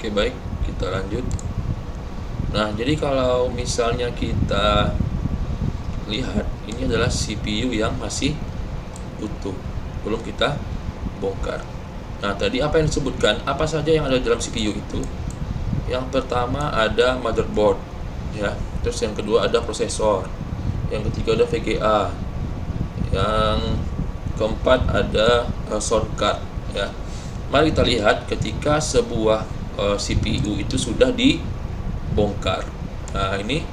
Oke, baik, kita lanjut. Nah, jadi kalau misalnya kita lihat, ini adalah CPU yang masih utuh, belum kita bongkar. Nah, tadi apa yang disebutkan? Apa saja yang ada dalam CPU itu? Yang pertama ada motherboard, ya. Terus yang kedua ada prosesor. Yang ketiga ada VGA. Yang keempat ada sound card, ya. Mari kita lihat ketika sebuah CPU itu sudah dibongkar. Nah, ini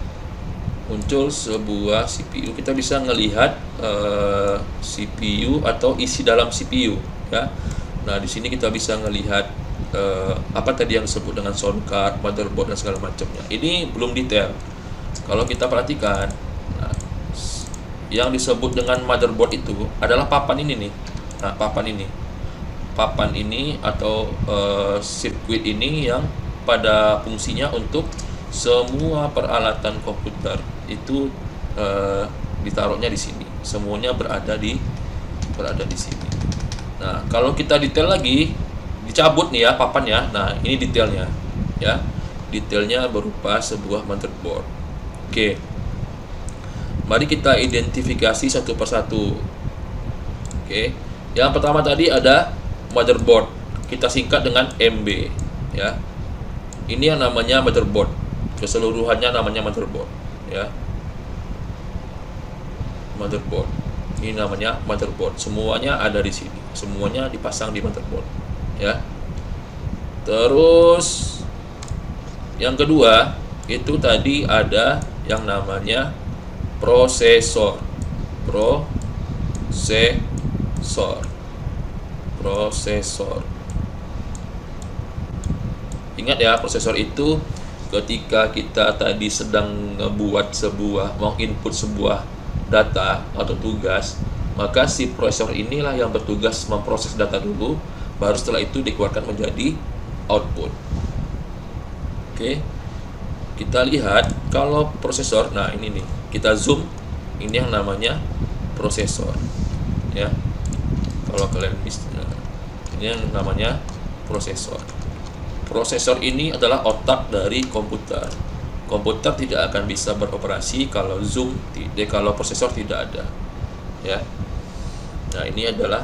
muncul sebuah CPU. Kita bisa melihat CPU atau isi dalam CPU, ya. Nah, di sini kita bisa melihat apa tadi yang disebut dengan sound card, motherboard dan segala macamnya. Ini belum detail. Kalau kita perhatikan, nah, yang disebut dengan motherboard itu adalah papan ini nih. Nah, papan ini atau sirkuit ini yang pada fungsinya untuk semua peralatan komputer itu ditaruhnya di sini. Semuanya berada di sini. Nah, kalau kita detail lagi, dicabut nih ya papannya. Nah, ini detailnya, ya. Detailnya berupa sebuah motherboard. Oke. Mari kita identifikasi satu persatu. Oke. Yang pertama tadi ada motherboard. Kita singkat dengan MB, ya. Ini yang namanya motherboard. Keseluruhannya namanya motherboard, ya. Motherboard. Ini namanya motherboard. Semuanya ada di sini. Semuanya dipasang di motherboard, ya. Terus yang kedua itu tadi ada yang namanya prosesor. Ingat ya, prosesor itu ketika kita tadi sedang membuat input sebuah data atau tugas, maka si prosesor inilah yang bertugas memproses data dulu, baru setelah itu dikeluarkan menjadi output. Oke, kita lihat kalau prosesor. Nah, ini nih, kita zoom, ini yang namanya prosesor, ya. Kalau kalian bisa, ini yang namanya prosesor. Prosesor ini adalah otak dari komputer. Komputer tidak akan bisa beroperasi kalau kalau prosesor tidak ada, ya. Nah, ini adalah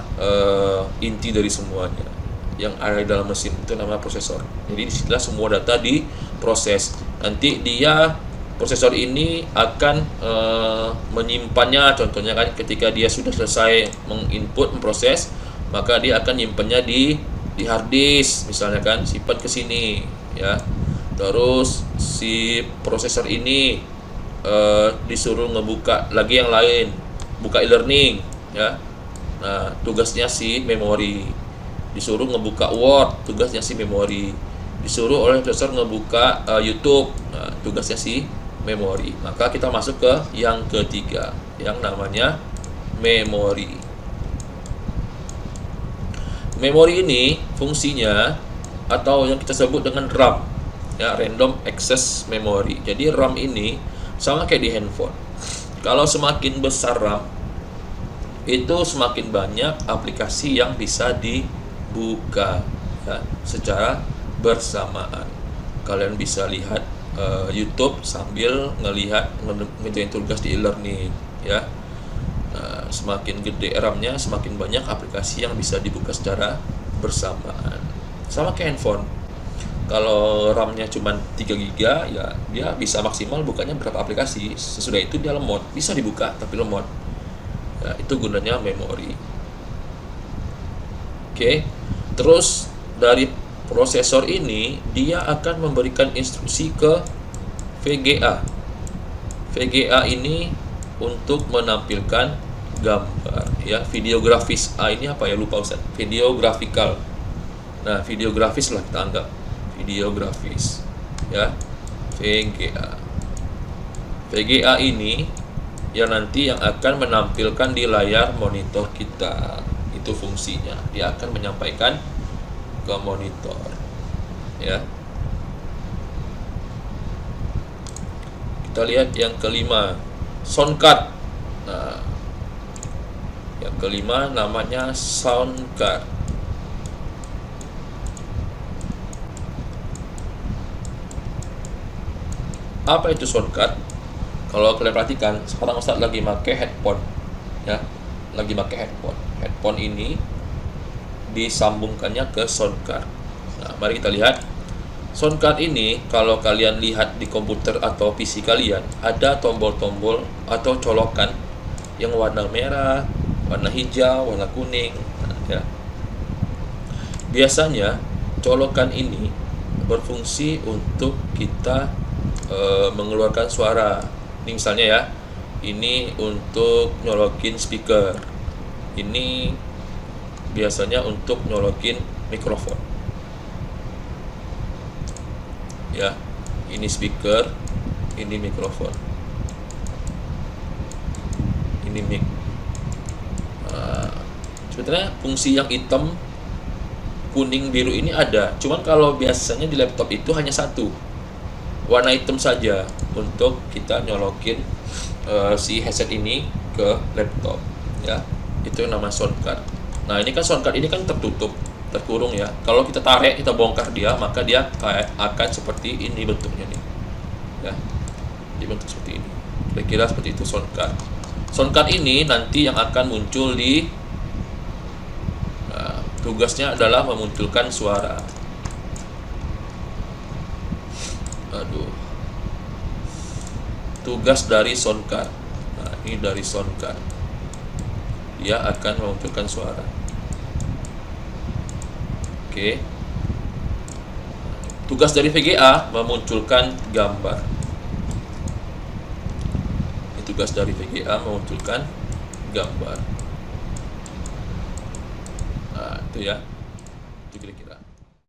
inti dari semuanya. Yang ada di dalam mesin itu namanya prosesor. Jadi disinilah semua data diproses. Nanti prosesor ini akan menyimpannya. Contohnya kan ketika dia sudah selesai memproses, maka dia akan nyimpannya di hard disk, misalnya kan, simpan ke sini, ya. Terus si prosesor ini disuruh ngebuka lagi yang lain, buka e-learning, ya. Nah, tugasnya si memori. Disuruh ngebuka Word, tugasnya si memori. Disuruh oleh prosesor ngebuka YouTube, nah, tugasnya si memori. Maka kita masuk ke yang ketiga, yang namanya memori. Memori ini fungsinya atau yang kita sebut dengan RAM, ya, random access memory. Jadi RAM ini sama kayak di handphone. Kalau semakin besar RAM, itu semakin banyak aplikasi yang bisa dibuka, ya, secara bersamaan. Kalian bisa lihat YouTube sambil ngerjain tugas di e-learning, ya. Nah, semakin gede RAM-nya, semakin banyak aplikasi yang bisa dibuka secara bersamaan. Sama kayak handphone. Kalau RAM-nya cuma 3 GB, ya dia bisa maksimal bukanya berapa aplikasi. Sesudah itu dia lemot, bisa dibuka tapi lemot. Ya, itu gunanya memori. Oke. Terus dari prosesor ini dia akan memberikan instruksi ke VGA. VGA ini untuk menampilkan gambar, ya, video grafis. Ini apa ya, lupa Ustaz. Video grafikal. Nah, video grafis lah kita anggap. Video grafis, ya. VGA. VGA ini yang nanti yang akan menampilkan di layar monitor kita. Itu fungsinya. Dia akan menyampaikan ke monitor, ya. Kita lihat yang kelima, sound card. Nah, yang kelima namanya sound card. Apa itu soundcard? Kalau kalian perhatikan, sekarang Ustadz lagi pakai headphone, ya, lagi pakai headphone. Headphone ini disambungkannya ke soundcard. Nah, mari kita lihat. Soundcard ini, kalau kalian lihat di komputer atau PC kalian, ada tombol-tombol atau colokan yang warna merah, warna hijau, warna kuning, ya. Biasanya colokan ini berfungsi untuk kita mengeluarkan suara. Ini misalnya ya, ini untuk nyolokin speaker. Ini biasanya untuk nyolokin mikrofon. Ya, ini speaker, ini mikrofon, ini mic. Sebenarnya fungsi yang hitam, kuning, biru ini ada. Cuman kalau biasanya di laptop itu hanya satu, warna hitam saja untuk kita nyolokin si headset ini ke laptop. Ya, itu yang nama soundcard. Nah, ini kan soundcard ini kan tertutup, terkurung ya. Kalau kita tarik, kita bongkar dia, maka dia akan seperti ini bentuknya nih. Ya, dibentuk seperti ini. Kira-kira seperti itu soundcard. Soundcard ini nanti yang akan muncul di tugasnya adalah memunculkan suara. Tugas dari soundcard. Nah, ini dari soundcard. Dia akan memunculkan suara. Oke. Tugas dari VGA memunculkan gambar. Ini tugas dari VGA memunculkan gambar. Nah, itu ya.